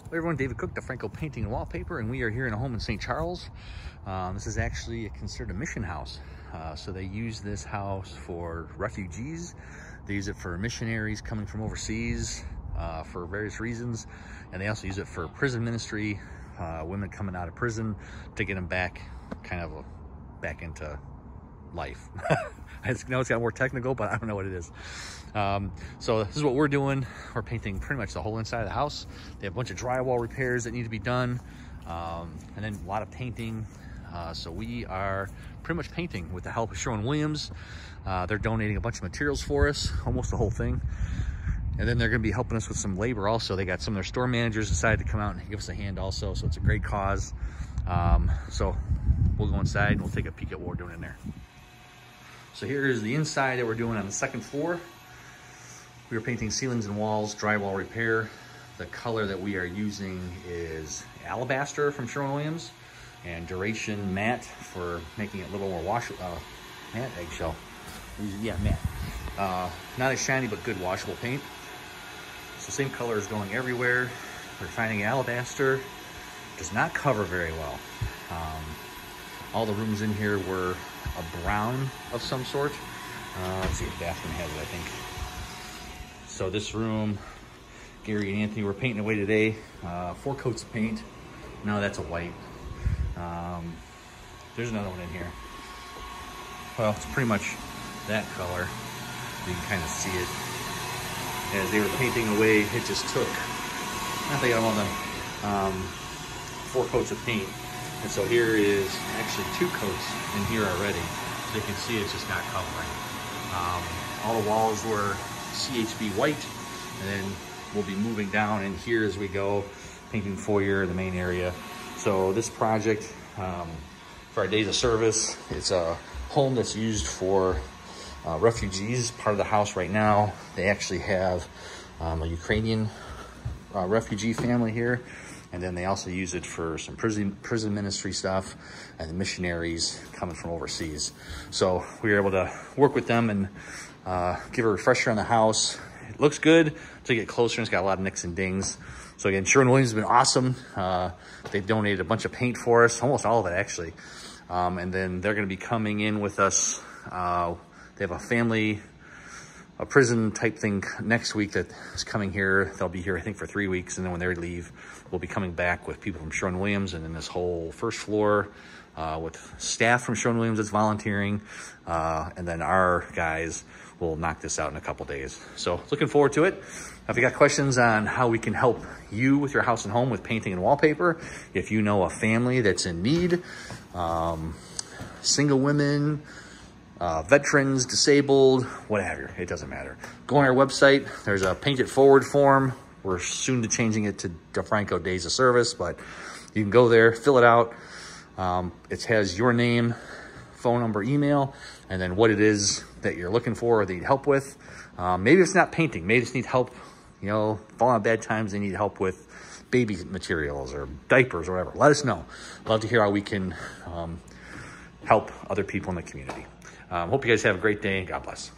Hey everyone, David Cook, Dfranco Painting and Wallpaper, and we are here in a home in St. Charles. This is actually considered a mission house. So they use this house for refugees. They use it for missionaries coming from overseas for various reasons. And they also use it for prison ministry, women coming out of prison to get them back, back into life. I know it's got more technical, but I don't know what it is. So this is what we're doing. We're painting pretty much the whole inside of the house. They have a bunch of drywall repairs that need to be done, and then a lot of painting. So we are pretty much painting with the help of Sherwin-Williams. They're donating a bunch of materials for us, almost the whole thing. And then they're going to be helping us with some labor also. They got some of their store managers decided to come out and give us a hand also. So it's a great cause. So we'll go inside and we'll take a peek at what we're doing in there. So here is the inside that we're doing on the second floor. We are painting ceilings and walls, drywall repair. The color that we are using is alabaster from Sherwin-Williams and duration matte for making it a little more matte eggshell. Yeah, matte. Not as shiny, but good washable paint. So same color is going everywhere. We're finding alabaster does not cover very well. All the rooms in here were a brown of some sort. Let's see if the bathroom has it, I think. So this room, Gary and Anthony were painting away today. 4 coats of paint. No, that's a white. There's another one in here. Well, it's pretty much that color. You can kind of see it. As they were painting away, it just took, I think I want them, 4 coats of paint. And so here is actually 2 coats in here already. So you can see it's just not covering. All the walls were CHB white, and then we'll be moving down in here as we go, painting foyer, the main area. So this project, for our days of service, it's a home that's used for refugees. Part of the house right now, they actually have a Ukrainian refugee family here. And then they also use it for some prison ministry stuff and the missionaries coming from overseas. So we were able to work with them and give a refresher on the house. It looks good to get closer, and it's got a lot of nicks and dings. So again, Sherwin-Williams has been awesome. They donated a bunch of paint for us, almost all of it actually. And then they're gonna be coming in with us. They have a prison type thing next week that is coming here. They'll be here, I think, for 3 weeks. And then when they leave, we'll be coming back with people from Sherwin-Williams, and then this whole first floor with staff from Sherwin-Williams that's volunteering. And then our guys will knock this out in a couple days. So looking forward to it. If you got questions on how we can help you with your house and home with painting and wallpaper, if you know a family that's in need, single women, veterans, disabled, whatever, it doesn't matter. Go on our website. There's a Paint It Forward form. We're soon to changing it to Dfranco Days of Service, but you can go there, fill it out. It has your name, phone number, email, and then what it is that you're looking for or that you need help with. Maybe it's not painting. Maybe it's need help, you know, falling on bad times, they need help with baby materials or diapers or whatever. Let us know. Love to hear how we can help other people in the community. Hope you guys have a great day, and God bless.